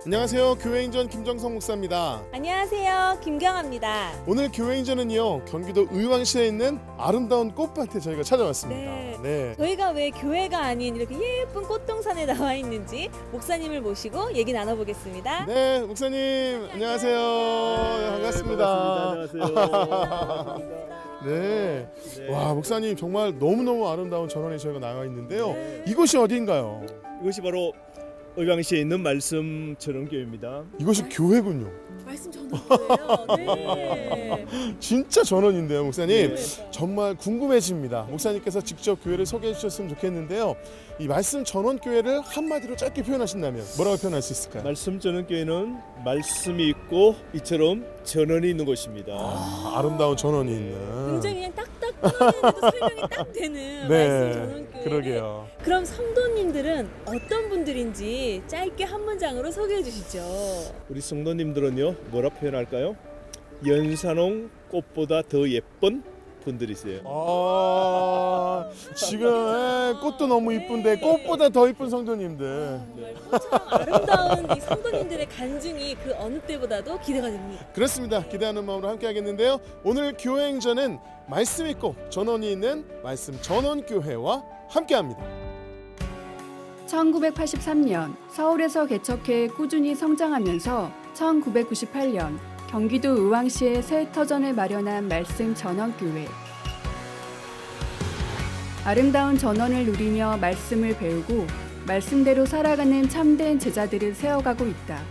안녕하세요. 교회인전 김정성 목사입니다. 안녕하세요. 김경아입니다. 오늘 교회인전은요, 경기도 의왕시에 있는 아름다운 꽃밭에 저희가 찾아왔습니다. 네. 저희가 왜 교회가 아닌 이렇게 예쁜 꽃동산에 나와 있는지 목사님을 모시고 얘기 나눠보겠습니다. 네, 목사님 안녕하세요. 네, 반갑습니다. 안녕하세요. 네. 네. 와, 목사님 정말 너무너무 아름다운 전원에 저희가 나와 있는데요. 네. 이곳이 어디인가요? 이것이 바로 의왕시에 있는 말씀 전원교회입니다. 이곳이 교회군요. 말씀 전하고요. 네. 진짜 전원인데요, 목사님. 네. 정말 궁금해집니다. 목사님께서 직접 교회를 소개해 주셨으면 좋겠는데요. 이 말씀 전원교회를 한마디로 짧게 표현하신다면 뭐라고 표현할 수 있을까요? 말씀 전원교회는 말씀이 있고 이처럼 전원이 있는 곳입니다. 아름다운 전원이 있는. 굉장히 그냥 딱딱 끊어내는데도 설명이 딱 되는 말씀 전원교회. 그러게요. 그럼 성도님들은 어떤 분들인지 짧게 한 문장으로 소개해 주시죠. 우리 성도님들은요, 뭐라 표현할까요? 연산홍 꽃보다 더 예쁜 분들이세요. 지금 꽃도 너무 이쁜데 네. 꽃보다 더 이쁜 성도님들. 정말 꽃처럼 아름다운 이 성도님들의 간증이 그 어느 때보다도 기대가 됩니다. 그렇습니다. 기대하는 마음으로 함께 하겠는데요. 오늘 교회행전은 말씀 있고 전원이 있는 말씀 전원교회와 함께합니다. 1983년 서울에서 개척해 꾸준히 성장하면서 1998년 경기도 의왕시에 새 터전을 마련한 말씀 전원교회. 아름다운 전원을 누리며 말씀을 배우고 말씀대로 살아가는 참된 제자들을 세워가고 있다.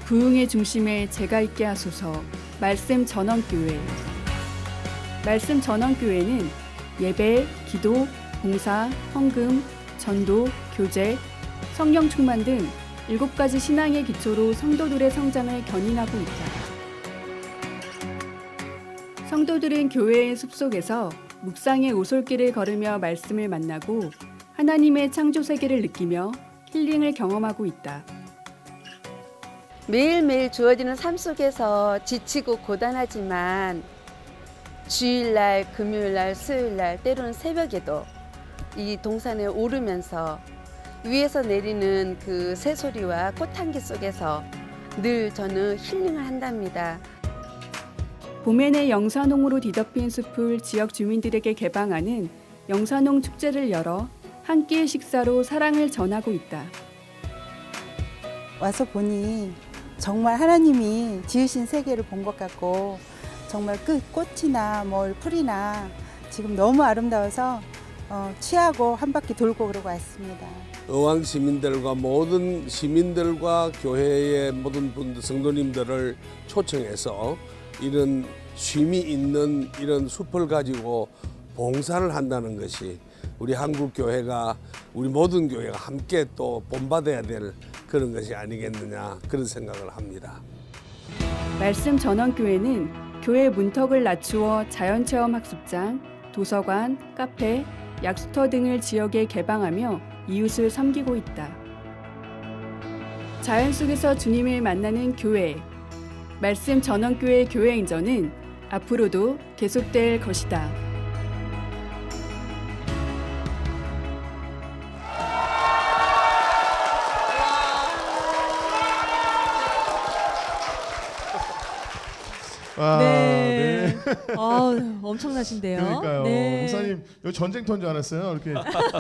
부흥의 중심에 제가 있게 하소서. 말씀 전원교회. 말씀 전원교회는 예배, 기도, 봉사, 헌금, 전도, 교제, 성령 충만 등 7가지 신앙의 기초로 성도들의 성장을 견인하고 있다. 성도들은 교회의 숲속에서 묵상의 오솔길을 걸으며 말씀을 만나고 하나님의 창조 세계를 느끼며 힐링을 경험하고 있다. 매일매일 주어지는 삶 속에서 지치고 고단하지만 주일날, 금요일날, 수요일날, 때로는 새벽에도 이 동산에 오르면서 위에서 내리는 그 새소리와 꽃향기 속에서 늘 저는 힐링을 한답니다. 봄에는 영산홍으로 뒤덮인 숲을 지역 주민들에게 개방하는 영산홍 축제를 열어 한 끼의 식사로 사랑을 전하고 있다. 와서 보니 정말 하나님이 지으신 세계를 본 것 같고 정말 그 꽃이나 풀이나 지금 너무 아름다워서 취하고 한 바퀴 돌고 그러고 왔습니다. 의왕 시민들과 모든 시민들과 교회의 모든 분들 성도님들을 초청해서 이런 쉼이 있는 이런 숲을 가지고 봉사를 한다는 것이 우리 한국 교회가 우리 모든 교회가 함께 또 본받아야 될 그런 것이 아니겠느냐 그런 생각을 합니다. 말씀 전원교회는 교회 문턱을 낮추어 자연체험 학습장, 도서관, 카페, 약수터 등을 지역에 개방하며 이웃을 섬기고 있다. 자연 속에서 주님을 만나는 교회, 말씀 전원교회 교회행전은 앞으로도 계속될 것이다. 네. 엄청나신데요. 그러니까요. 네. 목사님 여기 전쟁터인 줄 알았어요. 이렇게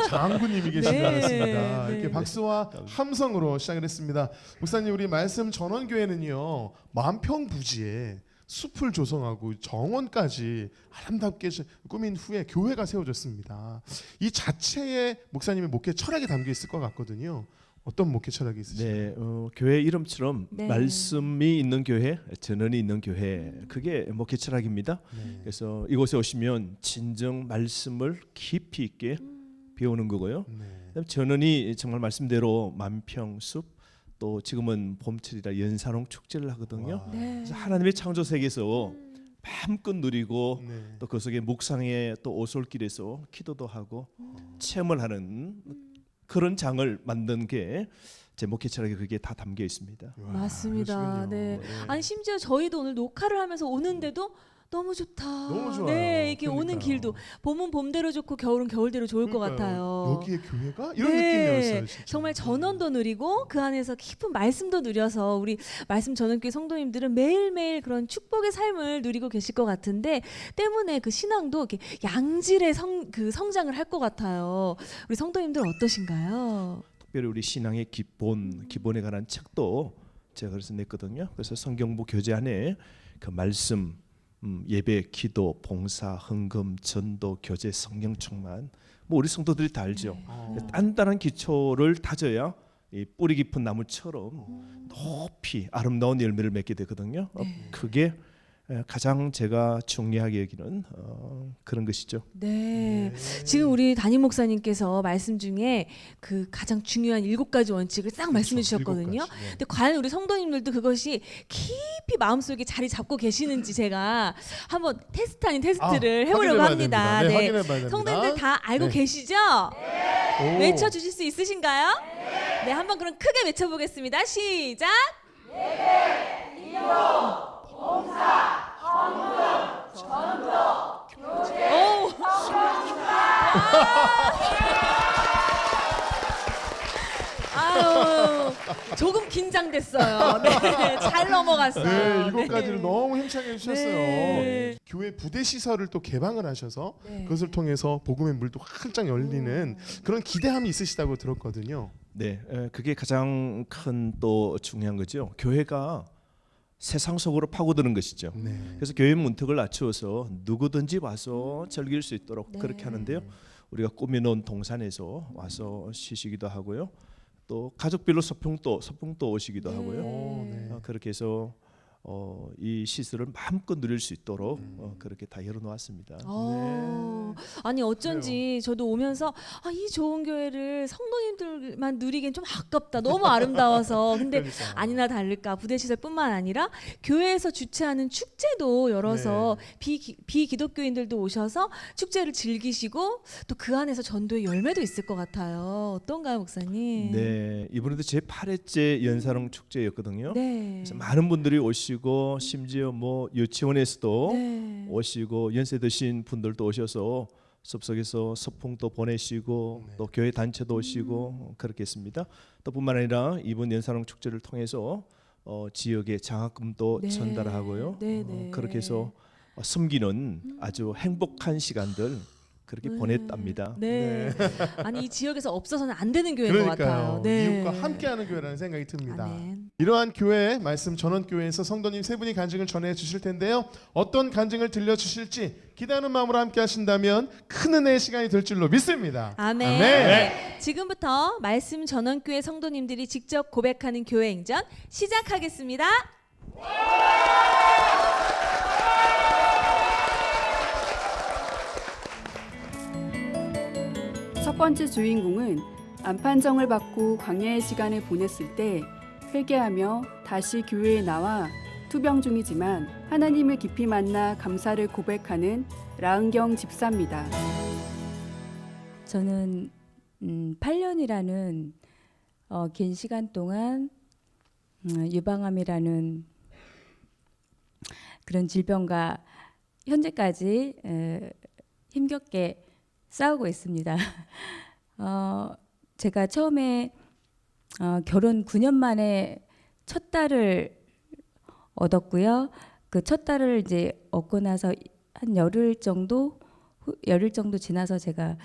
장군님이 계신 줄 네. 알았습니다. 네. 이렇게 박수와 함성으로 시작을 했습니다. 목사님, 우리 말씀 전원교회는요, 만평부지에 숲을 조성하고 정원까지 아름답게 꾸민 후에 교회가 세워졌습니다. 이 자체에 목사님의 목회 철학이 담겨 있을 것 같거든요. 어떤 목회 철학이 있으신가요? 네, 교회 이름처럼 네. 말씀이 있는 교회, 전원이 있는 교회, 그게 목회 철학입니다. 네. 그래서 이곳에 오시면 진정 말씀을 깊이 있게 배우는 거고요. 네. 그다음에 전원이 정말 말씀대로 만평숲, 또 지금은 봄철이라 연산홍 축제를 하거든요. 와. 네. 그래서 하나님의 창조 세계에서 마음껏 누리고 네. 또 그 속에 묵상의 또 오솔길에서 기도도 하고 체험을 하는 그런 장을 만든 게 제 목회 철학에 그게 다 담겨 있습니다. 와, 맞습니다. 그러시군요. 네. 아니 심지어 저희도 오늘 녹화를 하면서 오는데도 너무 좋다. 너무 좋아요. 네, 이렇게 오는 그러니까요. 길도 봄은 봄대로 좋고 겨울은 겨울대로 좋을 것 그러니까요. 같아요. 여기에 교회가 이런 네, 느낌이었어요. 진짜. 정말 전원도 누리고 그 안에서 깊은 말씀도 누려서 우리 말씀 전원교회 성도님들은 매일매일 그런 축복의 삶을 누리고 계실 것 같은데 때문에 그 신앙도 이렇게 양질의 성장을 할 것 같아요. 우리 성도님들 어떠신가요? 특별히 우리 신앙의 기본에 관한 책도 제가 그래서 냈거든요. 그래서 성경부 교재 안에 그 말씀, 예배, 기도, 봉사, 헌금, 전도, 교제, 성령 충만, 뭐 우리 성도들이 다 알죠. 단단한 기초를 다져야 이 뿌리 깊은 나무처럼 높이 아름다운 열매를 맺게 되거든요. 그게 가장 제가 중요하게 여기는 그런 것이죠. 네. 지금 우리 담임 목사님께서 말씀 중에 그 가장 중요한 7가지 원칙을 싹 말씀해 주셨거든요. 7가지. 네. 근데 과연 우리 성도님들도 그것이 깊이 마음속에 자리 잡고 계시는지 제가 한번 테스트 아닌 테스트를 해보려고 확인해봐야 합니다. 됩니다. 네, 네. 확인해봐야 됩니다. 성도님들 다 알고 네. 계시죠? 오. 외쳐 주실 수 있으신가요? 네, 한번 그럼 크게 외쳐 보겠습니다. 시작. 오. 아유, 조금 긴장됐어요. 네, 잘 넘어갔어요. 네, 이것까지를 네. 너무 힘차게 해주셨어요. 네. 교회 부대 시설을 또 개방을 하셔서 네. 그것을 통해서 복음의 물도 활짝 열리는 그런 기대함이 있으시다고 들었거든요. 네, 그게 가장 큰 또 중요한 거죠. 교회가 세상 속으로 파고드는 것이죠. 네. 그래서 교회 문턱을 낮추어서 누구든지 와서 즐길 수 있도록 네. 그렇게 하는데요. 우리가 꾸며놓은 동산에서 와서 쉬시기도 하고요. 또 가족별로 서풍도 오시기도 하고요. 오, 네. 그렇게 해서 이 시설을 마음껏 누릴 수 있도록 그렇게 다 열어놓았습니다. 아니 어쩐지 저도 오면서 이 좋은 교회를 성도님들만 누리기엔 좀 아깝다. 너무 아름다워서. 근데 그러니까요. 아니나 다를까 부대시설뿐만 아니라 교회에서 주최하는 축제도 열어서 비기독교인들도 오셔서 축제를 즐기시고 또 그 안에서 전도의 열매도 있을 것 같아요. 어떤가요, 목사님? 네, 이번에도 제 8회째 연사롱 축제였거든요. 네. 그래서 많은 분들이 오시고 심지어 뭐 유치원에서도 네. 오시고 연세 드신 분들도 오셔서 숲속에서 서풍도 보내시고 또 교회 단체도 오시고 그렇게 했습니다. 또 뿐만 아니라 이번 연사롱 축제를 통해서 지역에 장학금도 네. 전달하고요. 네, 네. 그렇게 해서 섬기는 아주 행복한 시간들 그렇게 보냈답니다. 네. 아니 이 지역에서 없어서는 안 되는 교회인 것 같아요. 그러니까요. 네. 이웃과 함께하는 교회라는 생각이 듭니다. 아멘. 이러한 교회 말씀 전원교회에서 성도님 세 분이 간증을 전해 주실 텐데요. 어떤 간증을 들려 주실지 기대하는 마음으로 함께 하신다면 큰 은혜의 시간이 될 줄로 믿습니다. 아멘. 네. 지금부터 말씀 전원교회 성도님들이 직접 고백하는 교회 행전 시작하겠습니다. 첫 번째 주인공은 안판정을 받고 광야의 시간을 보냈을 때 회개하며 다시 교회에 나와 투병 중이지만 하나님을 깊이 만나 감사를 고백하는 라은경 집사입니다. 저는 8년이라는 긴 시간 동안 유방암이라는 그런 질병과 현재까지 힘겹게 싸우고 있습니다. 제가 처음에 결혼 9년 만에 첫 딸을 얻었고요. 그 첫 딸을 이제 얻고 나서 한 열흘 정도 지나서 제가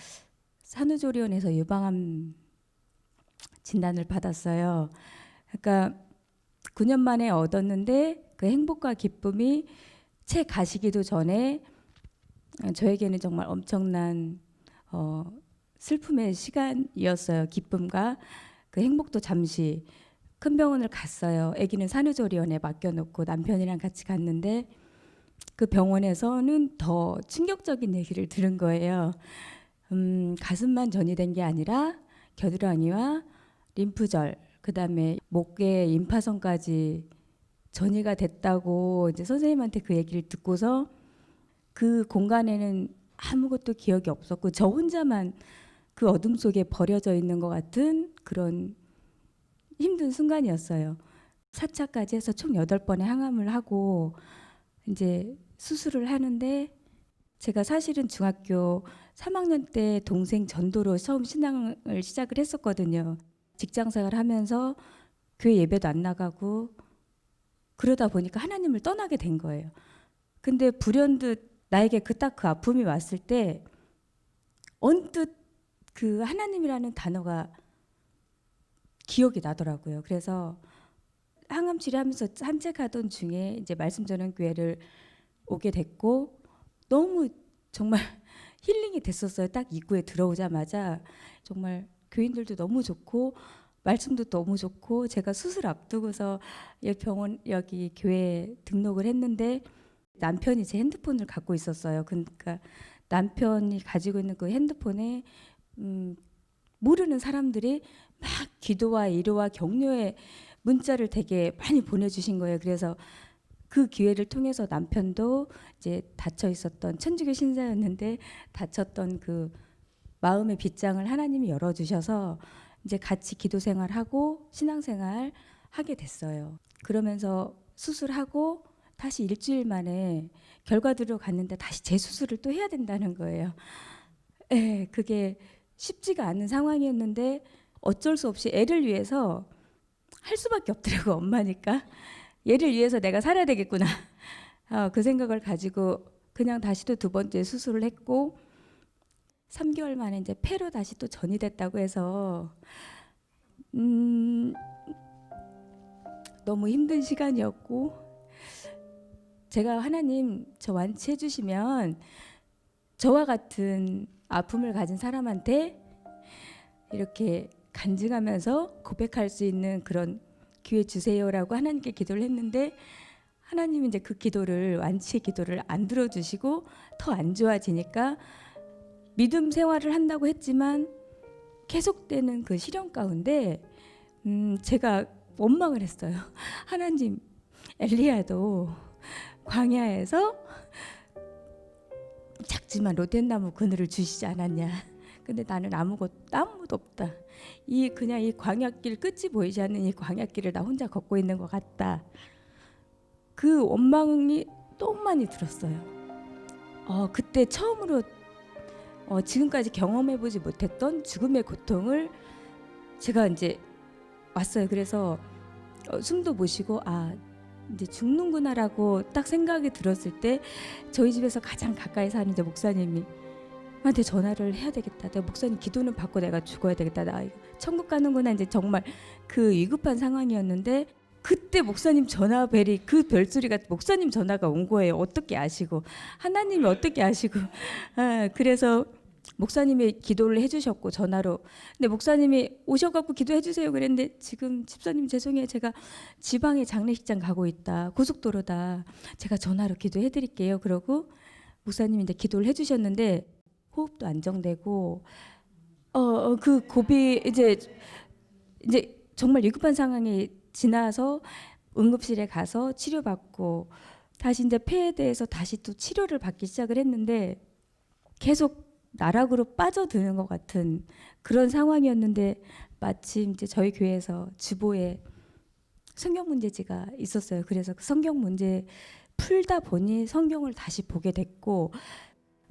산후조리원에서 유방암 진단을 받았어요. 그러니까 9년 만에 얻었는데 그 행복과 기쁨이 채 가시기도 전에 저에게는 정말 엄청난 슬픔의 시간이었어요. 기쁨과 그 행복도 잠시 큰 병원을 갔어요. 아기는 산후조리원에 맡겨놓고 남편이랑 같이 갔는데 그 병원에서는 더 충격적인 얘기를 들은 거예요. 가슴만 전이된 게 아니라 겨드랑이와 림프절, 그다음에 목에 임파선까지 전이가 됐다고 이제 선생님한테 그 얘기를 듣고서 그 공간에는 아무것도 기억이 없었고 저 혼자만 그 어둠 속에 버려져 있는 것 같은 그런 힘든 순간이었어요. 4차까지 해서 총 8번의 항암을 하고 이제 수술을 하는데 제가 사실은 중학교 3학년 때 동생 전도로 처음 신앙을 시작을 했었거든요. 직장 생활을 하면서 교회 예배도 안 나가고 그러다 보니까 하나님을 떠나게 된 거예요. 근데 불현듯 나에게 딱 그 아픔이 왔을 때 언뜻 그 하나님이라는 단어가 기억이 나더라고요. 그래서 항암 치료하면서 산책하던 중에 이제 말씀 전원 교회를 오게 됐고 너무 정말 힐링이 됐었어요. 딱 입구에 들어오자마자 정말 교인들도 너무 좋고 말씀도 너무 좋고 제가 수술 앞두고서 여기 교회에 등록을 했는데 남편이 제 핸드폰을 갖고 있었어요. 그러니까 남편이 가지고 있는 그 핸드폰에 모르는 사람들이 막 기도와 위로와 격려의 문자를 되게 많이 보내주신 거예요. 그래서 그 기회를 통해서 남편도 이제 닫혀 있었던 천주교 신자였는데 닫혔던 그 마음의 빗장을 하나님이 열어주셔서 이제 같이 기도 생활하고 신앙생활 하게 됐어요. 그러면서 수술하고 다시 일주일 만에 결과들로 갔는데 다시 재수술을 또 해야 된다는 거예요. 예, 그게 쉽지가 않은 상황이었는데 어쩔 수 없이 애를 위해서 할 수밖에 없더라고. 엄마니까 얘를 위해서 내가 살아야 되겠구나. 그 생각을 가지고 그냥 다시 또 두 번째 수술을 했고 3개월 만에 이제 폐로 다시 또 전이 됐다고 해서 너무 힘든 시간이었고 제가 하나님 저 완치해 주시면 저와 같은 아픔을 가진 사람한테 이렇게 간증하면서 고백할 수 있는 그런 기회 주세요라고 하나님께 기도를 했는데 하나님이 이제 그 기도를 완치의 기도를 안 들어주시고 더 안 좋아지니까 믿음 생활을 한다고 했지만 계속되는 그 시련 가운데 제가 원망을 했어요. 하나님 엘리야도 광야에서 작지만 로덴나무 그늘을 주시지 않았냐. 근데 나는 아무도 없다. 그냥 이 광야길 끝이 보이지 않는 이 광야길을 나 혼자 걷고 있는 것 같다. 그 원망이 너무 많이 들었어요. 그때 처음으로 지금까지 경험해보지 못했던 죽음의 고통을 제가 이제 왔어요. 그래서 숨도 못 쉬고 이제 죽는구나라고 딱 생각이 들었을 때 저희 집에서 가장 가까이 사는 이제 목사님이 나한테 전화를 해야 되겠다. 내가 목사님 기도는 받고 내가 죽어야 되겠다. 나 천국 가는구나. 이제 정말 그 위급한 상황이었는데 그때 목사님 전화벨이 그 별소리가 목사님 전화가 온 거예요. 어떻게 아시고 하나님이 어떻게 아시고 그래서 목사님이 기도를 해주셨고 전화로 근데 목사님이 오셔갖고 기도해 주세요 그랬는데 지금 집사님 죄송해요 제가 지방에 장례식장 가고 있다 고속도로다 제가 전화로 기도해 드릴게요 그러고 목사님이 이제 기도를 해주셨는데 호흡도 안정되고 그 고비 이제 정말 위급한 상황이 지나서 응급실에 가서 치료받고 다시 이제 폐에 대해서 다시 또 치료를 받기 시작을 했는데 계속 나락으로 빠져드는 것 같은 그런 상황이었는데 마침 이제 저희 교회에서 주보에 성경 문제지가 있었어요. 그래서 그 성경 문제 풀다 보니 성경을 다시 보게 됐고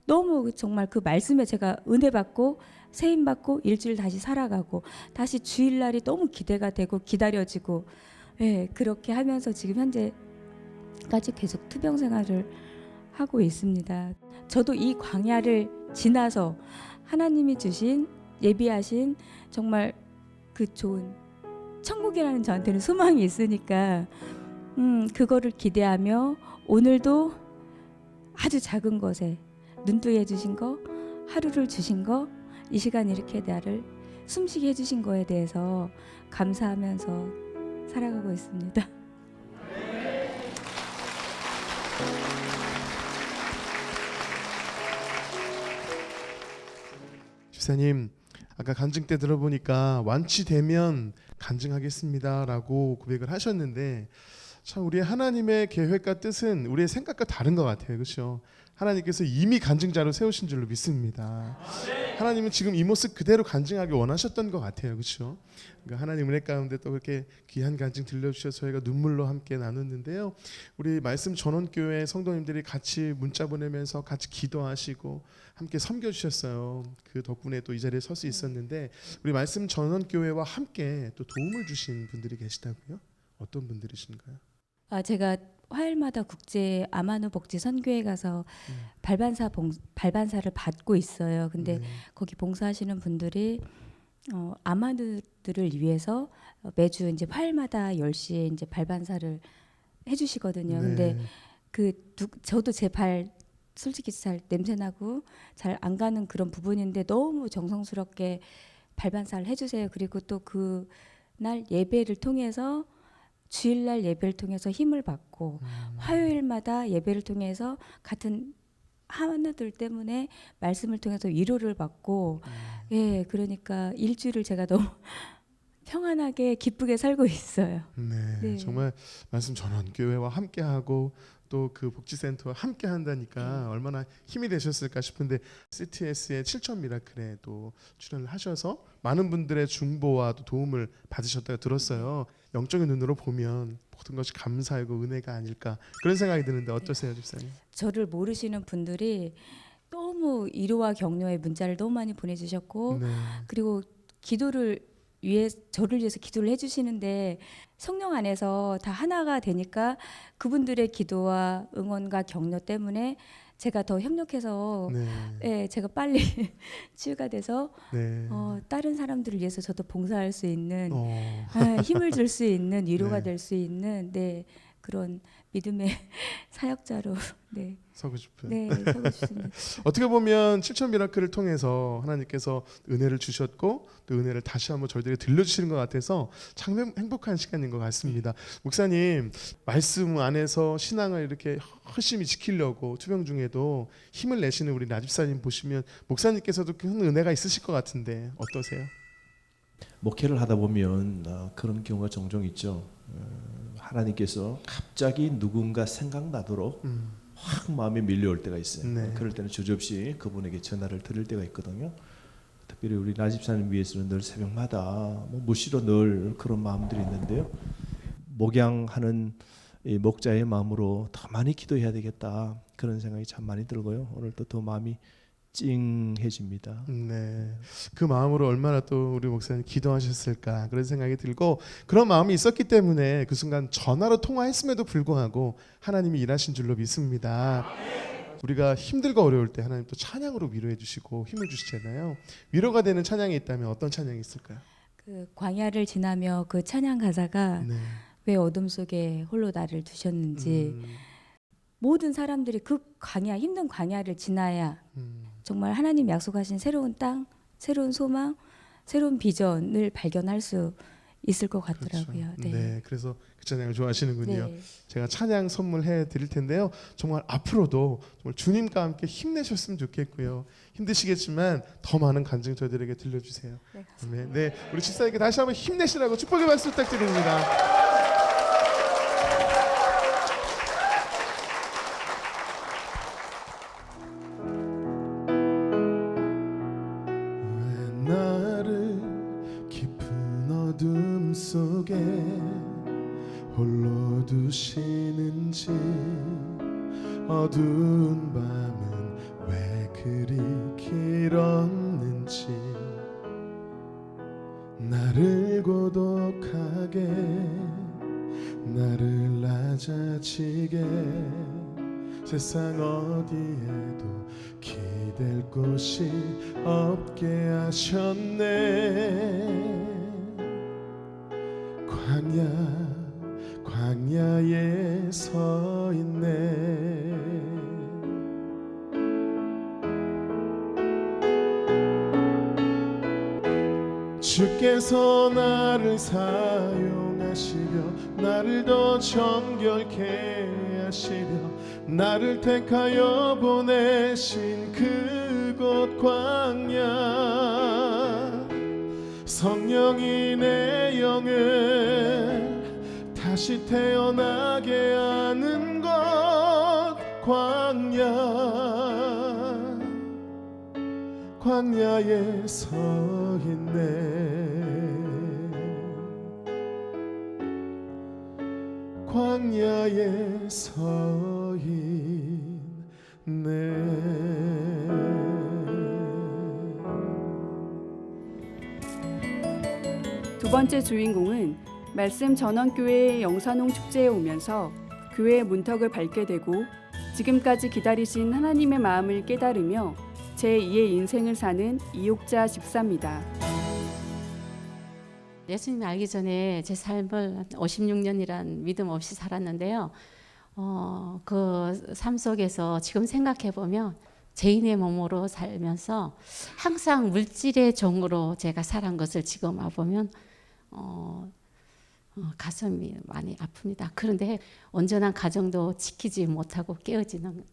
너무 정말 그 말씀에 제가 은혜 받고 세임 받고 일주일 다시 살아가고 다시 주일날이 너무 기대가 되고 기다려지고 그렇게 하면서 지금 현재까지 계속 투병 생활을 하고 있습니다. 저도 이 광야를 지나서 하나님이 주신 예비하신 정말 그 좋은 천국이라는 저한테는 소망이 있으니까 그거를 기대하며 오늘도 아주 작은 것에 눈뜨게 해주신 거 하루를 주신 거 이 시간 이렇게 나를 숨쉬게 해주신 거에 대해서 감사하면서 살아가고 있습니다. 집사님 아까 간증 때 들어보니까 완치되면 간증하겠습니다라고 고백을 하셨는데 참 우리의 하나님의 계획과 뜻은 우리의 생각과 다른 것 같아요. 그렇죠? 하나님께서 이미 간증자로 세우신 줄로 믿습니다. 하나님은 지금 이 모습 그대로 간증하기 원하셨던 것 같아요, 그렇죠? 그러니까 하나님 은혜 가운데 또 그렇게 귀한 간증 들려주셔서 저희가 눈물로 함께 나눴는데요. 우리 말씀 전원교회 성도님들이 같이 문자 보내면서 같이 기도하시고 함께 섬겨주셨어요. 그 덕분에 또 이 자리에 설 수 있었는데 우리 말씀 전원교회와 함께 또 도움을 주신 분들이 계시다고요? 어떤 분들이신가요? 제가 화요일마다 국제 아마누 복지 선교회 가서 발반사를 받고 있어요. 근데 네. 거기 봉사하시는 분들이 아마누들을 위해서 매주 이제 화요일마다 10시에 이제 발반사를 해주시거든요. 근데 저도 제 발 솔직히 잘 냄새 나고 잘 안 가는 그런 부분인데 너무 정성스럽게 발반사를 해주세요. 그리고 또 그날 예배를 통해서 주일날 예배를 통해서 힘을 받고 화요일마다 예배를 통해서 같은 하나들 때문에 말씀을 통해서 위로를 받고 예, 그러니까 일주일을 제가 너무 평안하게 기쁘게 살고 있어요. 네, 네. 정말 말씀 전원교회와 함께하고 또 그 복지센터와 함께 한다니까 얼마나 힘이 되셨을까 싶은데 CTS의 7천 미라클에 또 출연을 하셔서 많은 분들의 중보와 또 도움을 받으셨다고 들었어요. 영적인 눈으로 보면 모든 것이 감사하고 은혜가 아닐까 그런 생각이 드는데 어떠세요, 집사님? 저를 모르시는 분들이 너무 위로와 격려의 문자를 너무 많이 보내주셨고 네. 그리고 저를 위해서 기도를 해주시는데 성령 안에서 다 하나가 되니까 그분들의 기도와 응원과 격려 때문에 제가 더 협력해서 네. 예, 제가 빨리 치유가 돼서 네. 다른 사람들을 위해서 저도 봉사할 수 있는 어. 힘을 줄 수 있는 위로가 네. 될 수 있는 그런 믿음의 사역자로 서고 싶은. 서고 싶습니다. 어떻게 보면 7천 미라클을 통해서 하나님께서 은혜를 주셨고 또 은혜를 다시 한번 저희들에게 들려주시는 것 같아서 참 행복한 시간인 것 같습니다. 목사님 말씀 안에서 신앙을 이렇게 열심히 지키려고 투병 중에도 힘을 내시는 우리 나집사님 보시면 목사님께서도 큰 은혜가 있으실 것 같은데 어떠세요? 목회를 하다 보면 그런 경우가 종종 있죠. 하나님께서 갑자기 누군가 생각나도록 확 마음에 밀려올 때가 있어요. 네. 그럴 때는 주저없이 그분에게 전화를 드릴 때가 있거든요. 특별히 우리 나집사님 위해서는 늘 새벽마다 무시로 늘 그런 마음들이 있는데요. 목양하는 이 목자의 마음으로 더 많이 기도해야 되겠다 그런 생각이 참 많이 들고요. 오늘도 더 마음이 찡해집니다. 네, 그 마음으로 얼마나 또 우리 목사님 기도하셨을까 그런 생각이 들고 그런 마음이 있었기 때문에 그 순간 전화로 통화했음에도 불구하고 하나님이 일하신 줄로 믿습니다. 우리가 힘들고 어려울 때 하나님 또 찬양으로 위로해 주시고 힘을 주시잖아요. 위로가 되는 찬양이 있다면 어떤 찬양이 있을까요? 그 광야를 지나며 그 찬양 가사가 네. 왜 어둠 속에 홀로 나를 두셨는지 모든 사람들이 그 힘든 광야를 지나야 정말 하나님 약속하신 새로운 땅, 새로운 소망, 새로운 비전을 발견할 수 있을 것 같더라고요. 그렇죠. 네, 그래서 그 찬양을 좋아하시는군요. 네. 제가 찬양 선물해 드릴 텐데요. 정말 앞으로도 정말 주님과 함께 힘내셨으면 좋겠고요. 힘드시겠지만 더 많은 간증 저희들에게 들려주세요. 네, 아멘. 네, 우리 집사님께 다시 한번 힘내시라고 축복의 말씀 부탁드립니다. 어둠 속에 홀로 두시는지 어두운 밤은 왜 그리 길었는지 나를 고독하게 나를 낮아지게 세상 어디에도 기댈 곳이 없게 하셨네. 광야에 서 있네. 주께서 나를 사용하시려 나를 더 정결케 하시려 나를 택하여 보내신 그곳 광야 성령이 내 영을 다시 태어나게 하는 광야에 서 있네. 광야에 서 있네. 두 번째 주인공은 말씀 전원교회의 영산홍 축제에 오면서 교회의 문턱을 밟게 되고 지금까지 기다리신 하나님의 마음을 깨달으며 제2의 인생을 사는 이옥자 집사입니다. 예수님 알기 전에 제 삶을 56년이란 믿음 없이 살았는데요. 그 삶 속에서 지금 생각해 보면 죄인의 몸으로 살면서 항상 물질의 종으로 제가 살은 것을 지금 와보면 가슴이 많이 아픕니다. 그런데 온전한 가정도 지키지 못하고 깨어지는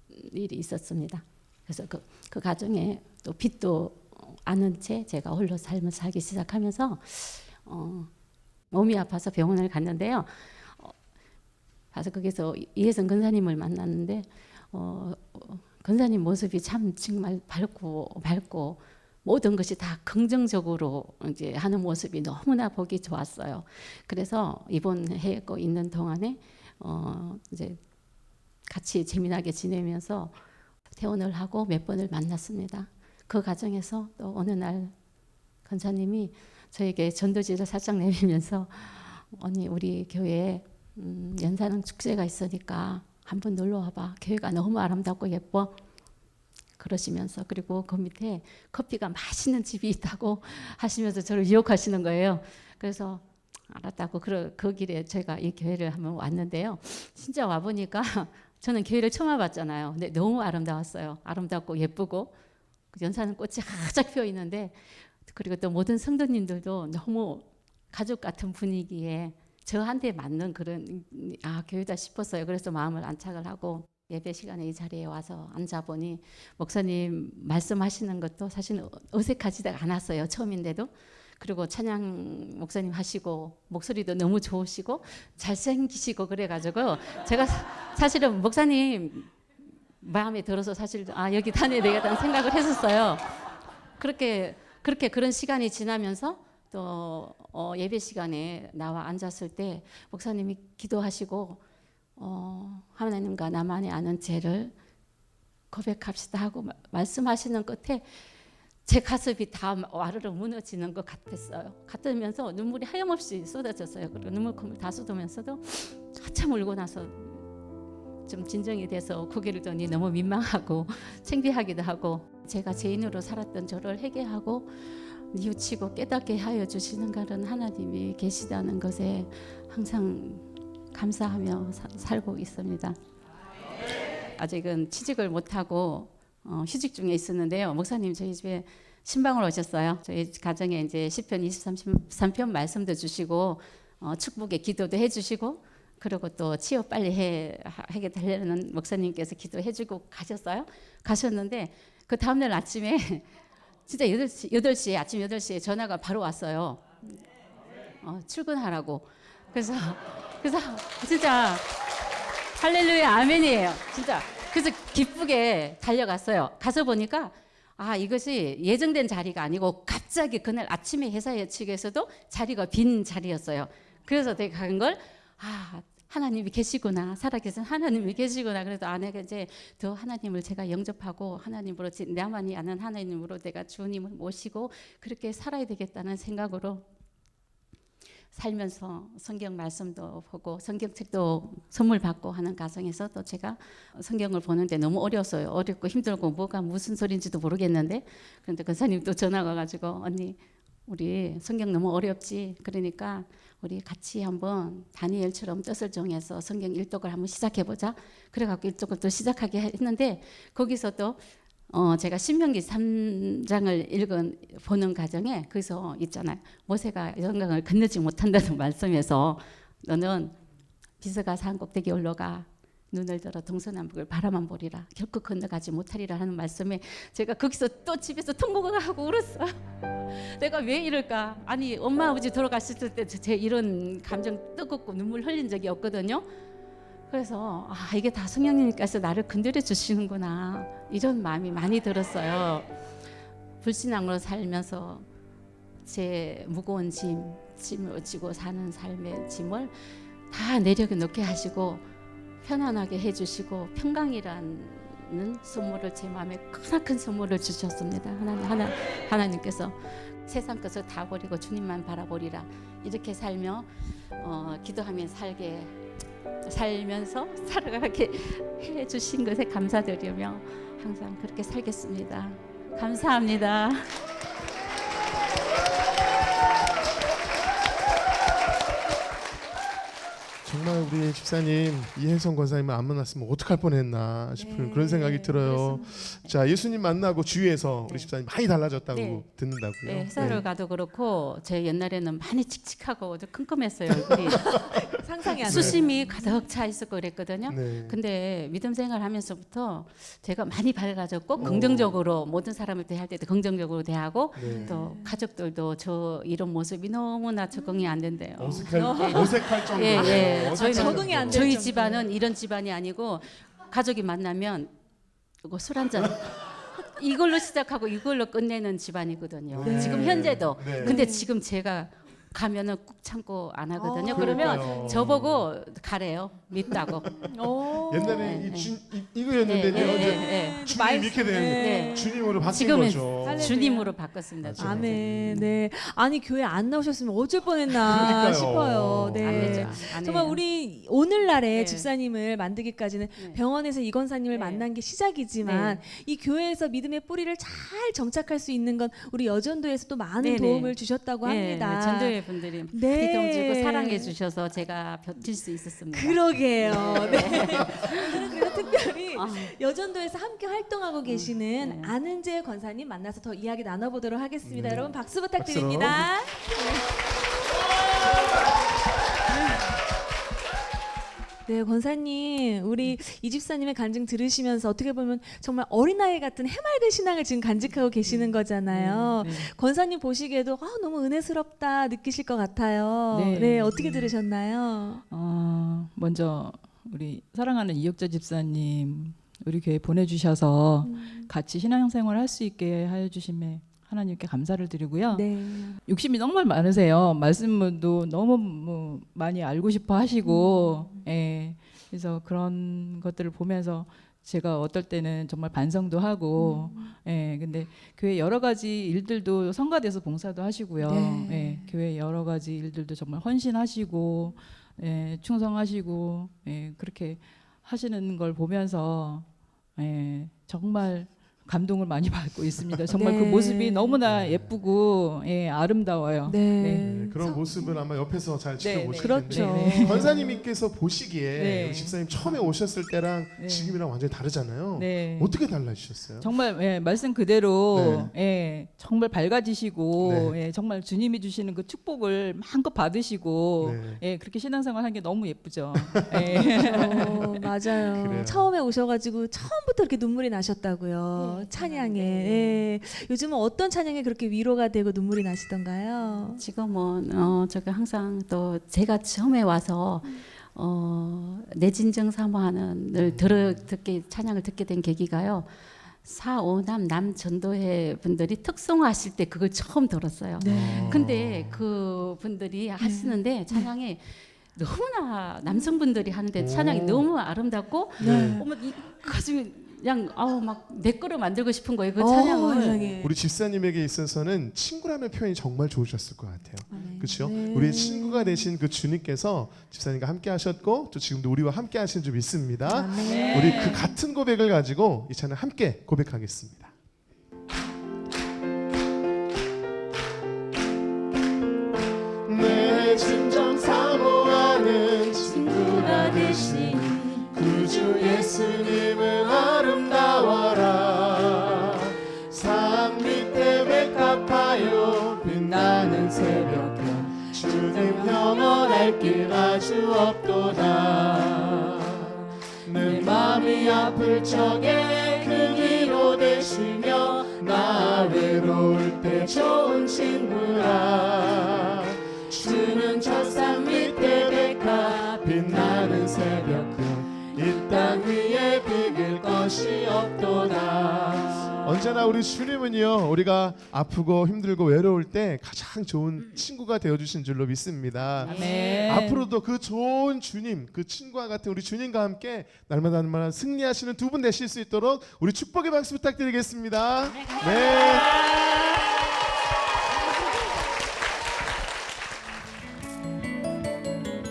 일이 있었습니다. 그래서 그 가정에 또 빚도 아는 채 제가 홀로 삶을 살기 시작하면서 몸이 아파서 병원을 갔는데요. 가서 거기서 이혜성 권사님을 만났는데 권사님 모습이 참 정말 밝고 모든 것이 다 긍정적으로 이제 하는 모습이 너무나 보기 좋았어요. 그래서 입원해 있는 동안에 이제 같이 재미나게 지내면서 퇴원을 하고 몇 번을 만났습니다. 그 과정에서 또 어느 날 권사님이 저에게 전도지를 살짝 내리면서 언니 우리 교회에 연산홍 축제가 있으니까 한번 놀러 와봐. 교회가 너무 아름답고 예뻐. 그러시면서 그리고 그 밑에 커피가 맛있는 집이 있다고 하시면서 저를 유혹하시는 거예요. 그래서 알았다고 그 길에 제가 이 교회를 한번 왔는데요. 진짜 와보니까 저는 교회를 처음 와봤잖아요. 근데 너무 아름다웠어요. 아름답고 예쁘고 연산홍 꽃이 활짝 피어 있는데 그리고 또 모든 성도님들도 너무 가족 같은 분위기에 저한테 맞는 그런 교회다 싶었어요. 그래서 마음을 안착을 하고 예배 시간에 이 자리에 와서 앉아보니 목사님 말씀하시는 것도 사실 어색하지가 않았어요. 처음인데도. 그리고 찬양 목사님 하시고 목소리도 너무 좋으시고 잘생기시고 그래가지고 제가 사실은 목사님 마음에 들어서 사실 여기 다녀야 되겠다는 생각을 했었어요. 그런 시간이 지나면서 또 예배 시간에 나와 앉았을 때 목사님이 기도하시고 하나님과 나만이 아는 죄를 고백합시다 하고 말씀하시는 끝에 제 가슴이 다 와르르 무너지는 것 같으면서 눈물이 하염없이 쏟아졌어요. 그리고 눈물콧물 다 쏟으면서도 한참 울고 나서 좀 진정이 돼서 고개를 드니 너무 민망하고 창피하기도 하고 제가 죄인으로 살았던 저를 회개하고 뉘우치고 깨닫게 하여 주시는 그런 하나님이 계시다는 것에 항상 감사하며 살고 있습니다. 아직은 취직을 못하고 휴직 중에 있었는데요. 목사님 저희 집에 신방을 오셨어요. 저희 가정에 이제 시편 23편 말씀도 주시고 축복의 기도도 해주시고 그리고 또 취업 빨리 하게 되려는 목사님께서 기도해주고 가셨는데 그 다음날 아침에 진짜 8시에 아침 8시에 전화가 바로 왔어요. 출근하라고. 그래서 진짜 할렐루야 아멘이에요. 진짜. 그래서 기쁘게 달려갔어요. 가서 보니까 이것이 예정된 자리가 아니고 갑자기 그날 아침에 회사 측에서도 자리가 빈 자리였어요. 그래서 내가 간 걸 하나님이 계시구나. 살아계신 하나님이 계시구나. 그래서 내가 이제 더 하나님을 제가 영접하고 하나님으로 나만이 아는 하나님으로 내가 주님을 모시고 그렇게 살아야 되겠다는 생각으로 살면서 성경 말씀도 보고 성경책도 선물 받고 하는 과정에서 또 제가 성경을 보는데 너무 어려웠어요. 어렵고 힘들고 뭐가 무슨 소리인지도 모르겠는데 그런데 권사님 또 전화가 와가지고 언니 우리 성경 너무 어렵지. 그러니까 우리 같이 한번 다니엘처럼 뜻을 정해서 성경 일독을 한번 시작해보자. 그래갖고 일독을 또 시작하게 했는데 거기서 또 제가 신명기 3장을 보는 과정에 거기서 있잖아요. 모세가 요단강을 건너지 못한다는 말씀에서 너는 비서가 산 꼭대기 올라가 눈을 들어 동서남북을 바라만 보리라 결코 건너가지 못하리라 하는 말씀에 제가 거기서 또 집에서 통곡을 하고 울었어요. 내가 왜 이럴까? 아니 엄마 아버지 돌아가셨을 때 제 이런 감정 뜨겁고 눈물 흘린 적이 없거든요. 그래서 이게 다 성령님께서 나를 건드려 주시는구나 이런 마음이 많이 들었어요. 불신앙으로 살면서 제 무거운 짐을 지고 사는 삶의 짐을 다 내려놓게 하시고 편안하게 해주시고 평강이라는 선물을 제 마음에 크나큰 선물을 주셨습니다. 하나님께서 세상 것을 다 버리고 주님만 바라보리라 이렇게 살며 기도하며 살면서 살아가게 해주신 것에 감사드리며 항상 그렇게 살겠습니다. 감사합니다. 정말 우리 집사님 이혜성 권사님을 안 만났으면 어떡할 뻔했나 싶은 그런 생각이 들어요. 자, 예수님 만나고 주위에서 우리 집사님 많이 달라졌다고 네. 듣는다고요. 네, 회사를 가도 그렇고 제 옛날에는 많이 칙칙하고 큼큼했어요. 얼굴이. 상상이 안 돼요. 수심이 가득 차 있었고 그랬거든요. 네. 근데 믿음 생활하면서부터 제가 많이 밝아졌고 긍정적으로 모든 사람을 대할 때도 긍정적으로 대하고 네. 또 가족들도 저 이런 모습이 너무나 적응이 안 된대요. 어색할 정도로. 예, 예. 어색할 저희는 적응이 안 될 저희 정도로. 집안은 이런 집안이 아니고 가족이 만나면 술 한잔 이걸로 시작하고 이걸로 끝내는 집안이거든요. 네. 지금 현재도. 네. 근데 지금 제가 가면은 꾹 참고 안 하거든요. 그러니까요. 그러면 저보고 가래요. 밉다고. 옛날에 네, 이거였는데 이제 언제 네. 주님 이렇게 된 네. 주님으로 바뀐 지금은 거죠. 할렐루야. 주님으로 바꿨습니다. 맞아요. 아멘. 네. 아니 교회 안 나오셨으면 어쩔 뻔했나 그러니까요. 싶어요. 네. 안 되죠. 안 정말 해요. 우리 오늘날의 네. 집사님을 만들기까지는 네. 병원에서 이 권사님을 네. 만난 게 시작이지만 이 교회에서 믿음의 뿌리를 잘 정착할 수 있는 건 우리 여전도에서 또 많은 네네. 도움을 주셨다고 합니다. 전도회 분들이 네. 도움 주고 사랑해 주셔서 제가 버틸 수 있었습니다. 그러게요. 네. 오늘은 그래서 특별히 아. 여전도에서 함께 활동하고 계시는 네. 안은재 권사님 만나서 더 이야기 나눠보도록 하겠습니다. 네. 여러분 박수 부탁드립니다. 네, 권사님, 우리 이 집사님의 간증 들으시면서 어떻게 보면 정말 어린아이 같은 해맑은 신앙을 지금 간직하고 계시는 거잖아요. 권사님 보시기에도 너무 은혜스럽다 느끼실 것 같아요. 네. 네, 어떻게 들으셨나요? 먼저 우리 사랑하는 이혁자 집사님 우리 교회 보내주셔서 같이 신앙생활 할 수 있게 해주심에 하나님께 감사를 드리고요. 네. 욕심이 정말 많으세요. 말씀도 너무 많이 알고 싶어 하시고, 예. 그래서 그런 것들을 보면서 제가 어떨 때는 정말 반성도 하고, 예. 근데 교회 여러 가지 일들도 성가대서 봉사도 하시고요. 네. 예. 교회 여러 가지 일들도 정말 헌신하시고, 예. 충성하시고, 예. 그렇게 하시는 걸 보면서, 예. 정말 감동을 많이 받고 있습니다. 정말 네. 그 모습이 너무나 예쁘고 아름다워요. 네. 네, 그런 모습을 아마 옆에서 잘 지켜보실 그렇죠. 텐데 네. 권사님께서 보시기에 네. 우리 집사님 처음에 오셨을 때랑 네. 지금이랑 완전히 다르잖아요. 네. 어떻게 달라지셨어요? 정말 말씀 그대로 정말 밝아지시고 네. 정말 주님이 주시는 그 축복을 마음껏 받으시고 네. 그렇게 신앙생활 하는 게 너무 예쁘죠. 맞아요. 그래요. 처음에 오셔가지고 처음부터 이렇게 눈물이 나셨다고요. 찬양에. 예. 요즘은 어떤 찬양에 그렇게 위로가 되고 눈물이 나시던가요? 지금은 제가 항상 또 제가 처음에 와서 내 진정 사모하는을 찬양을 듣게 된 계기가요. 4, 5남 남전도회 분들이 특송하실 때 그걸 처음 들었어요. 근데 그 분들이 하시는데 찬양이 너무나 남성분들이 하는데 찬양이 너무 아름답고 어머 이 가슴이 그냥 막 내 거로 만들고 싶은 거예요. 그 찬양을. 세상에. 우리 집사님에게 있어서는 친구라는 표현이 정말 좋으셨을 것 같아요. 그렇죠? 네. 우리 친구가 되신 그 주님께서 집사님과 함께 하셨고 또 지금도 우리와 함께 하시는 줄 믿습니다. 아멘. 우리 그 같은 고백을 가지고 이 찬양 함께 고백하겠습니다. 내 진정 사모하는 친구가 되신 구주 예수님은 아름다워라. 산 밑에 백합하여 빛나는 새벽별 주님 영원할 길 아주 없도다. 내 맘이 아플 적에 그 위로 되시며 나 외로울 때 좋은 친구라. 주는 저 산 밑에 백합 빛나는 새벽별 이 땅 위에 비길 것이 없도다. 언제나 우리 주님은요, 우리가 아프고 힘들고 외로울 때 가장 좋은 친구가 되어주신 줄로 믿습니다. 아멘. 앞으로도 그 좋은 주님, 그 친구와 같은 우리 주님과 함께 날마다 승리하시는 두 분 되실 수 있도록 우리 축복의 박수 부탁드리겠습니다. 네.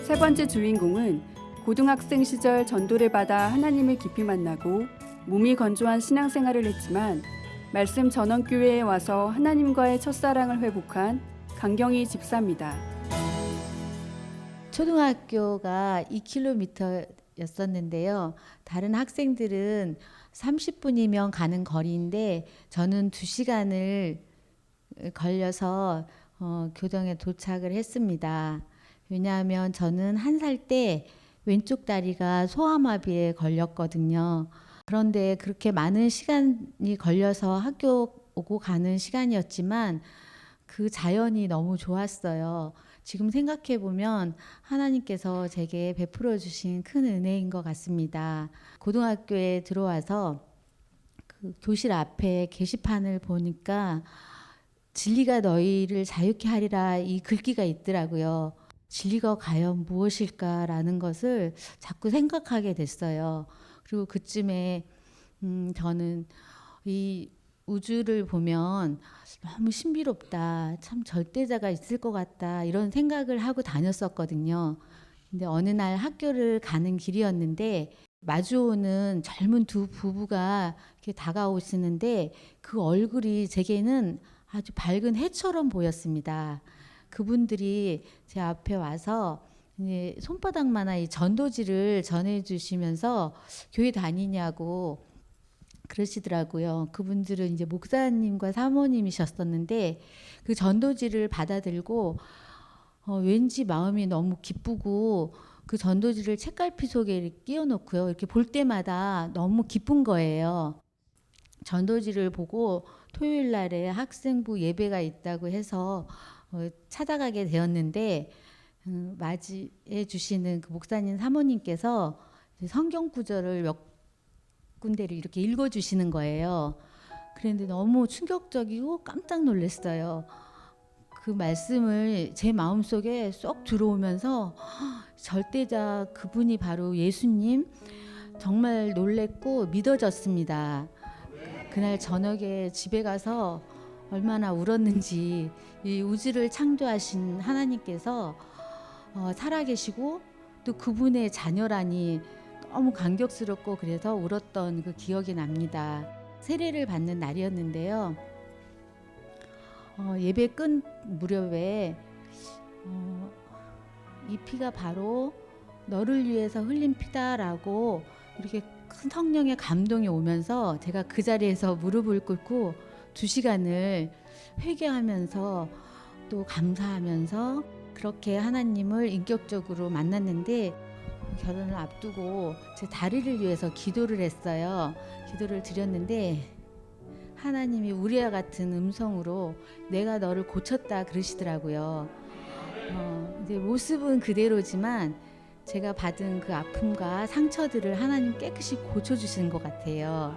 세 번째 주인공은 고등학생 시절 전도를 받아 하나님을 깊이 만나고 몸이 건조한 신앙생활을 했지만 말씀 전원교회에 와서 하나님과의 첫사랑을 회복한 강경희 집사입니다. 초등학교가 2km였었는데요. 다른 학생들은 30분이면 가는 거리인데 저는 2시간을 걸려서 교정에 도착을 했습니다. 왜냐하면 저는 1살 때 왼쪽 다리가 소아마비에 걸렸거든요. 그런데 그렇게 많은 시간이 걸려서 학교 오고 가는 시간이었지만 그 자연이 너무 좋았어요. 지금 생각해 보면 하나님께서 제게 베풀어 주신 큰 은혜인 것 같습니다. 고등학교에 들어와서 그 교실 앞에 게시판을 보니까 진리가 너희를 자유케 하리라 이 글귀가 있더라고요. 진리가 과연 무엇일까라는 것을 자꾸 생각하게 됐어요. 그리고 그쯤에 저는 이 우주를 보면 너무 신비롭다, 참 절대자가 있을 것 같다 이런 생각을 하고 다녔었거든요. 근데 어느 날 학교를 가는 길이었는데 마주오는 젊은 두 부부가 이렇게 다가오시는데 그 얼굴이 제게는 아주 밝은 해처럼 보였습니다. 그분들이 제 앞에 와서 이제 손바닥만한 이 전도지를 전해주시면서 교회 다니냐고 그러시더라고요. 그분들은 이제 목사님과 사모님이셨었는데 그 전도지를 받아들고 왠지 마음이 너무 기쁘고 그 전도지를 책갈피 속에 이렇게 끼워놓고요. 이렇게 볼 때마다 너무 기쁜 거예요. 전도지를 보고 토요일 날에 학생부 예배가 있다고 해서 찾아가게 되었는데 맞이해 주시는 그 목사님 사모님께서 성경 구절을 몇 군데를 이렇게 읽어 주시는 거예요. 그런데 너무 충격적이고 깜짝 놀랐어요. 그 말씀을 제 마음속에 쏙 들어오면서 절대자 그분이 바로 예수님, 정말 놀랬고 믿어졌습니다. 그날 저녁에 집에 가서 얼마나 울었는지, 이 우주를 창조하신 하나님께서 살아계시고 또 그분의 자녀라니 너무 감격스럽고 그래서 울었던 그 기억이 납니다. 세례를 받는 날이었는데요. 예배 끝 무렵에 이 피가 바로 너를 위해서 흘린 피다라고 이렇게 큰 성령의 감동이 오면서 제가 그 자리에서 무릎을 꿇고 2시간을 회개하면서 또 감사하면서 그렇게 하나님을 인격적으로 만났는데 결혼을 앞두고 제 다리를 위해서 기도를 했어요. 기도를 드렸는데 하나님이 우리와 같은 음성으로 내가 너를 고쳤다 그러시더라고요. 이제 모습은 그대로지만 제가 받은 그 아픔과 상처들을 하나님 깨끗이 고쳐주신 것 같아요.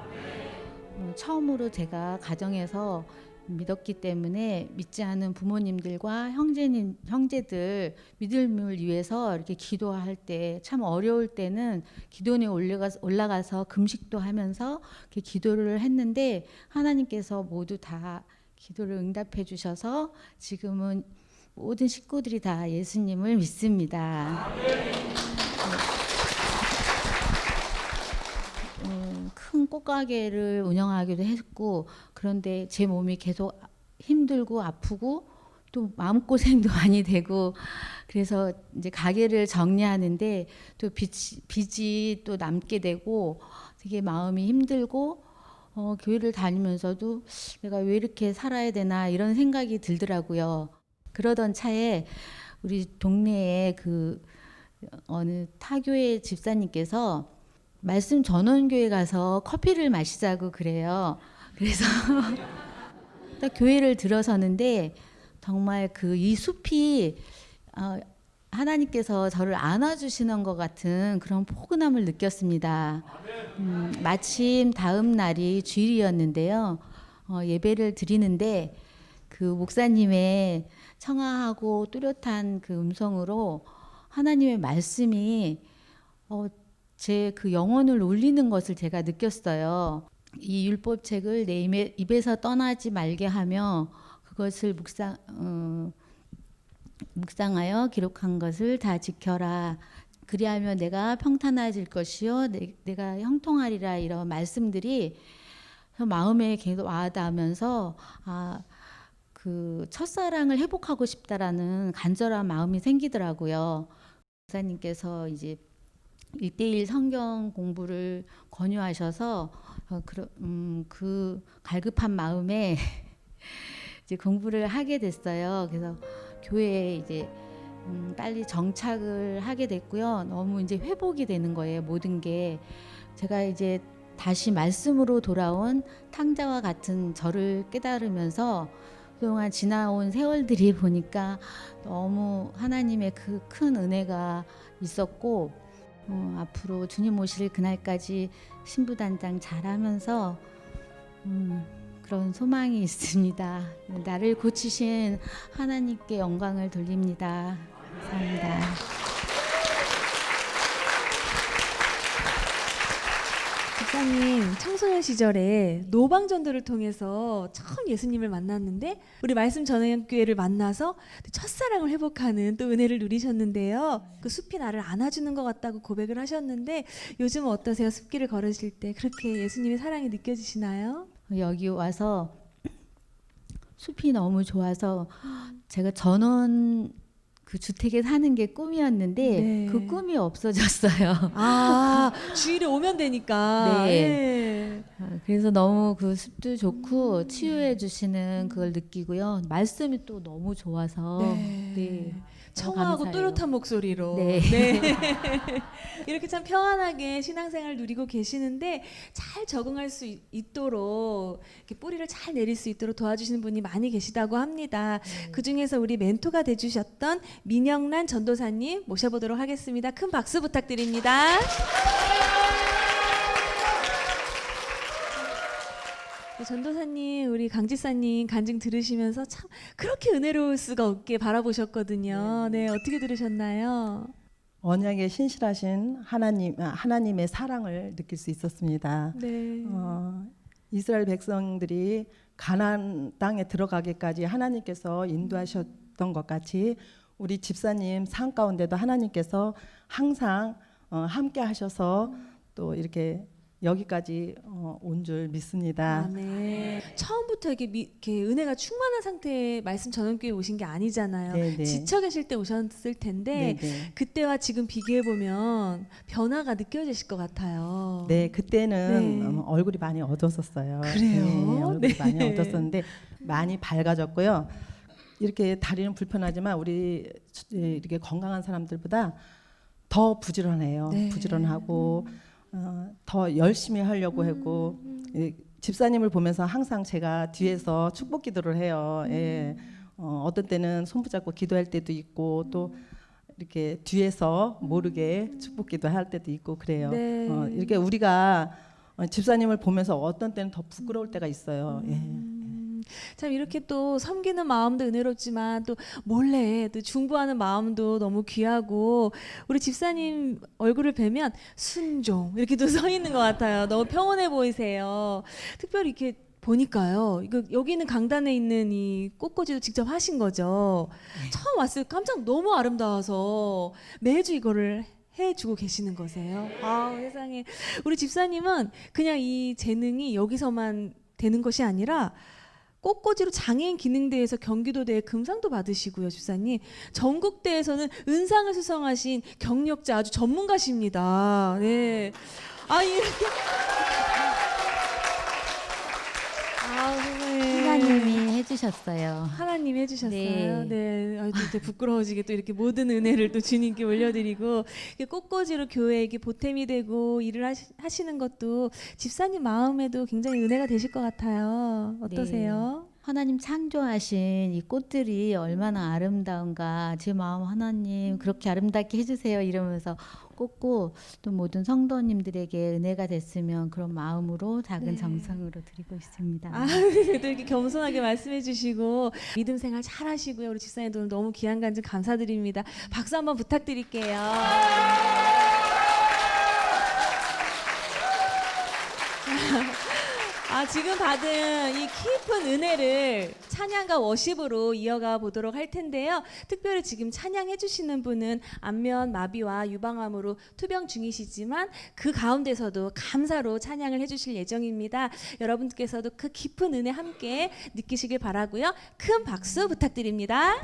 처음으로 제가 가정에서 믿었기 때문에 믿지 않은 부모님들과 형제들 믿음을 위해서 이렇게 기도할 때 참 어려울 때는 기도원에 올라가서 금식도 하면서 이렇게 기도를 했는데 하나님께서 모두 다 기도를 응답해 주셔서 지금은 모든 식구들이 다 예수님을 믿습니다. 큰 꽃가게를 운영하기도 했고 그런데 제 몸이 계속 힘들고 아프고 또 마음고생도 많이 되고 그래서 이제 가게를 정리하는데 또 빚이 또 남게 되고 되게 마음이 힘들고 교회를 다니면서도 내가 왜 이렇게 살아야 되나 이런 생각이 들더라고요. 그러던 차에 우리 동네에 그 어느 타교회 집사님께서 말씀 전원교회 가서 커피를 마시자고 그래요. 그래서 딱 교회를 들어서는데 정말 그 이 숲이 하나님께서 저를 안아주시는 것 같은 그런 포근함을 느꼈습니다. 마침 다음 날이 주일이었는데요. 예배를 드리는데 그 목사님의 청아하고 뚜렷한 그 음성으로 하나님의 말씀이 제 그 영혼을 울리는 것을 제가 느꼈어요. 이 율법책을 내 입에서 떠나지 말게 하며 그것을 묵상하여 기록한 것을 다 지켜라. 그리하면 내가 평탄해질 것이요 내가 형통하리라. 이런 말씀들이 마음에 계속 와닿으면서 그 첫사랑을 회복하고 싶다라는 간절한 마음이 생기더라고요. 목사님께서 이제 1:1 성경 공부를 권유하셔서 그 갈급한 마음에 이제 공부를 하게 됐어요. 그래서 교회에 이제 빨리 정착을 하게 됐고요. 너무 이제 회복이 되는 거예요. 모든 게 제가 이제 다시 말씀으로 돌아온 탕자와 같은 저를 깨달으면서 그동안 지나온 세월들이 보니까 너무 하나님의 그 큰 은혜가 있었고 앞으로 주님 오실 그날까지 신부단장 잘하면서 그런 소망이 있습니다. 나를 고치신 하나님께 영광을 돌립니다. 감사합니다. 목사님 청소년 시절에 노방전도를 통해서 처음 예수님을 만났는데 우리 말씀 전환교회를 만나서 첫사랑을 회복하는 또 은혜를 누리셨는데요. 그 숲이 나를 안아주는 것 같다고 고백을 하셨는데 요즘은 어떠세요? 숲길을 걸으실 때 그렇게 예수님의 사랑이 느껴지시나요? 여기 와서 숲이 너무 좋아서 제가 전원 그 주택에 사는 게 꿈이었는데 네. 그 꿈이 없어졌어요. 주일에 오면 되니까. 네. 그래서 너무 그 숲도 좋고 치유해 주시는 그걸 느끼고요. 말씀이 또 너무 좋아서 네. 청아하고 감사해요. 또렷한 목소리로 네. 이렇게 참 평안하게 신앙생활 누리고 계시는데 잘 적응할 수 있도록 이렇게 뿌리를 잘 내릴 수 있도록 도와주시는 분이 많이 계시다고 합니다. 그 중에서 우리 멘토가 돼주셨던 민영란 전도사님 모셔보도록 하겠습니다. 큰 박수 부탁드립니다. 전도사님, 우리 강지사님 간증 들으시면서 참 그렇게 은혜로울 수가 없게 바라보셨거든요. 네, 어떻게 들으셨나요? 언약에 신실하신 하나님의 사랑을 느낄 수 있었습니다. 네. 이스라엘 백성들이 가나안 땅에 들어가기까지 하나님께서 인도하셨던 것 같이 우리 집사님 삶 가운데도 하나님께서 항상 함께 하셔서 또 이렇게 여기까지 온 줄 믿습니다. 네. 처음부터 이렇게 은혜가 충만한 상태의 말씀 전원교회 오신 게 아니잖아요. 네네. 지쳐 계실 때 오셨을 텐데 네네. 그때와 지금 비교해 보면 변화가 느껴지실 것 같아요. 네, 그때는 네. 얼굴이 많이 어두웠었어요. 그래요? 네, 얼굴이 네. 많이 어두웠었는데 많이 밝아졌고요. 이렇게 다리는 불편하지만 우리 이렇게 건강한 사람들보다 더 부지런해요. 네. 부지런하고 더 열심히 하려고 하고 집사님을 보면서 항상 제가 뒤에서 축복 기도를 해요. 예. 어떤 때는 손 붙잡고 기도할 때도 있고 또 이렇게 뒤에서 모르게 축복 기도할 때도 있고 그래요. 네. 이렇게 우리가 집사님을 보면서 어떤 때는 더 부끄러울 때가 있어요. 예. 참 이렇게 또 섬기는 마음도 은혜롭지만 또 몰래 또 중보하는 마음도 너무 귀하고 우리 집사님 얼굴을 뵈면 순종 이렇게 또 서 있는 것 같아요. 너무 평온해 보이세요. 특별히 이렇게 보니까요. 이거 여기 있는 강단에 있는 이 꽃꽂이도 직접 하신 거죠. 처음 왔을 때 깜짝 너무 아름다워서 매주 이거를 해주고 계시는 거세요. 세상에. 우리 집사님은 그냥 이 재능이 여기서만 되는 것이 아니라 꽃꽂이로 장애인 기능대회에서 경기도대회 금상도 받으시고요, 집사님. 전국대회에서는 은상을 수상하신 경력자 아주 전문가십니다. 네. 이렇게. 하나님이 해주셨어요. 하나님 해주셨어요. 네. 네. 또 부끄러워지게 또 이렇게 모든 은혜를 또 주님께 올려드리고 꽃꽂이로 교회에게 보탬이 되고 일을 하시는 것도 집사님 마음에도 굉장히 은혜가 되실 것 같아요. 어떠세요? 하나님 창조하신 이 꽃들이 얼마나 아름다운가, 제 마음 하나님 그렇게 아름답게 해주세요 이러면서 꽂고, 또 모든 성도님들에게 은혜가 됐으면 그런 마음으로 작은 네. 정성으로 드리고 있습니다. 아, 그래도 이렇게 겸손하게 말씀해 주시고 믿음 생활 잘 하시고요. 우리 집사님들 오늘 너무 귀한 간증 감사드립니다. 박수 한번 부탁드릴게요. 지금 받은 이 깊은 은혜를 찬양과 워십으로 이어가 보도록 할 텐데요. 특별히 지금 찬양해 주시는 분은 안면 마비와 유방암으로 투병 중이시지만 그 가운데서도 감사로 찬양을 해 주실 예정입니다. 여러분께서도 그 깊은 은혜 함께 느끼시길 바라고요. 큰 박수 부탁드립니다.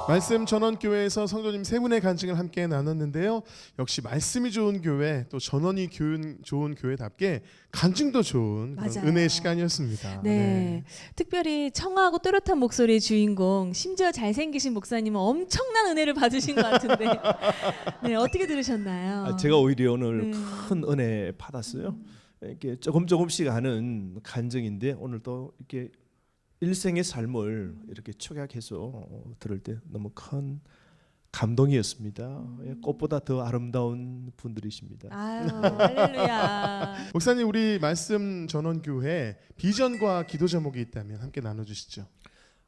말씀 전원교회에서 성도님 세 분의 간증을 함께 나눴는데요. 역시 말씀이 좋은 교회, 또 전원이 좋은 교회답게 간증도 좋은 그런 맞아요. 은혜의 시간이었습니다. 네. 특별히 청아하고 또렷한 목소리의 주인공, 심지어 잘생기신 목사님은 엄청난 은혜를 받으신 것 같은데 네, 어떻게 들으셨나요? 제가 오히려 오늘 네. 큰 은혜 받았어요. 이렇게 조금씩 하는 간증인데 오늘 또 이렇게 일생의 삶을 이렇게 축약해서 들을 때 너무 큰 감동이었습니다. 꽃보다 더 아름다운 분들이십니다. 아유, 할렐루야. 목사님, 우리 말씀 전원교회 비전과 기도 제목이 있다면 함께 나눠주시죠.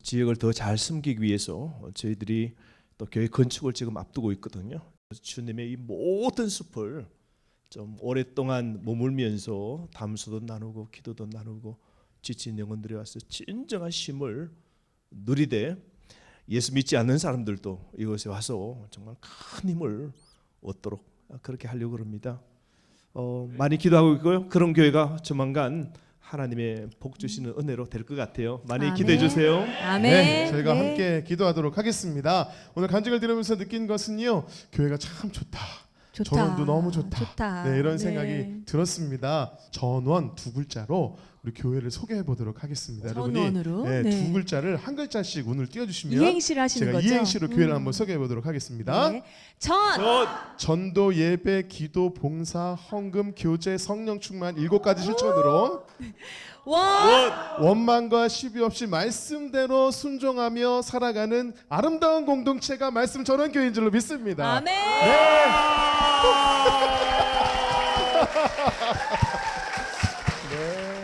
지역을 더 잘 섬기기 위해서 저희들이 또 교회 건축을 지금 앞두고 있거든요. 주님의 이 모든 숲을 좀 오랫동안 머물면서 담수도 나누고 기도도 나누고 지친 영혼들이 와서 진정한 쉼을 누리되, 예수 믿지 않는 사람들도 이곳에 와서 정말 큰 힘을 얻도록 그렇게 하려고 합니다. 많이 기도하고 있고요. 그런 교회가 조만간 하나님의 복 주시는 은혜로 될 것 같아요. 많이 아멘. 기대해 주세요. 아멘. 네, 저희가 네. 함께 기도하도록 하겠습니다. 오늘 간증을 들으면서 느낀 것은요, 교회가 참 좋다. 좋다. 전원도 너무 좋다. 좋다. 네, 이런 네. 생각이 들었습니다. 전원 두 글자로 우리 교회를 소개해 보도록 하겠습니다. 전원으로? 여러분이 네. 두 글자를 한 글자씩 오늘 띄워주시면 이행시를 하시는 제가 거죠? 이행시로 교회를 한번 소개해 보도록 하겠습니다. 네. 전도, 예배, 기도, 봉사, 헌금, 교제, 성령 충만 7가지 실천으로 원망과 시비 없이 말씀대로 순종하며 살아가는 아름다운 공동체가 말씀 전원교회인 줄로 믿습니다. 아멘. 네.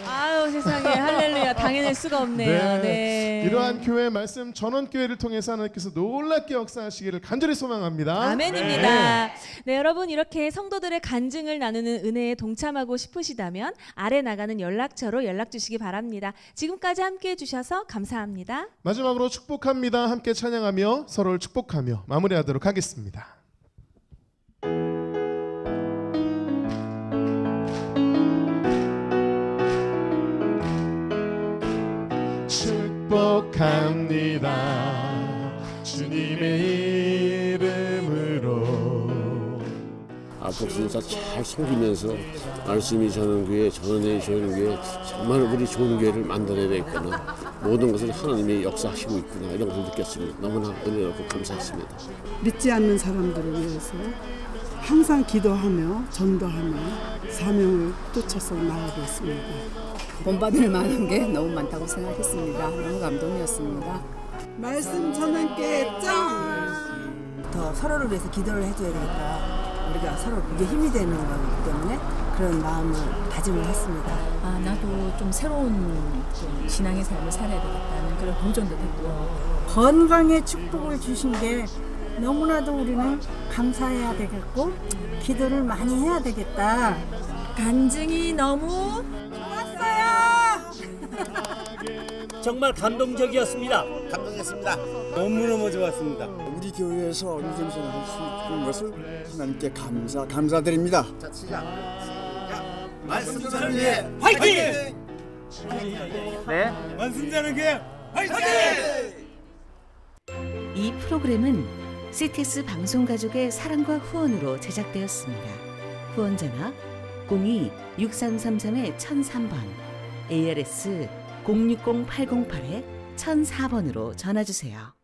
아유, 세상에 할렐루야. 당해낼 수가 없네요. 네. 이러한 교회 말씀 전원교회를 통해서 하나님께서 놀랍게 역사하시기를 간절히 소망합니다. 아멘입니다. 네, 여러분 이렇게 성도들의 간증을 나누는 은혜에 동참하고 싶으시다면 아래 나가는 연락처로 연락 주시기 바랍니다. 지금까지 함께해 주셔서 감사합니다. 마지막으로 축복합니다. 함께 찬양하며 서로를 축복하며 마무리하도록 하겠습니다. 축복합니다. 주님의 이름으로 앞으로 진짜 잘 섬기면서 말씀이 전하는 교회, 전원의 전하는 교회 정말 우리 좋은 교회를 만들어야 되겠구나. 모든 것을 하나님이 역사하시고 있구나 이런 것을 느꼈습니다. 너무나 은혜롭고 감사했습니다. 믿지 않는 사람들을 위해서 항상 기도하며 전도하며 사명을 쫓아서 나아가겠습니다. 본받을 만한 게 너무 많다고 생각했습니다. 너무 감동이었습니다. 말씀 전환께 짱! 더 서로를 위해서 기도를 해줘야 되겠다. 우리가 서로 그게 힘이 되는 거기 때문에 그런 마음을 다짐을 했습니다. 아, 나도 좀 새로운 좀 신앙의 삶을 살아야 되겠다는 그런 도전도 됐고 건강의 축복을 주신 게 너무나도 우리는 감사해야 되겠고 기도를 많이 해야 되겠다. 간증이 너무 정말 감동적이었습니다. 감동했습니다. 너무너무 좋았습니다. 우리 교회에서 언젠가 할 수 있는 것을 하나님께 감사드립니다. 자, 시작. 말씀 전하는 교회 화이팅! 네. 말씀 전하는 교회 화이팅! 이 프로그램은 CTS 방송가족의 사랑과 후원으로 제작되었습니다. 후원 전화 02-6333-1003번, ARS 060-808-1004번으로 전화주세요.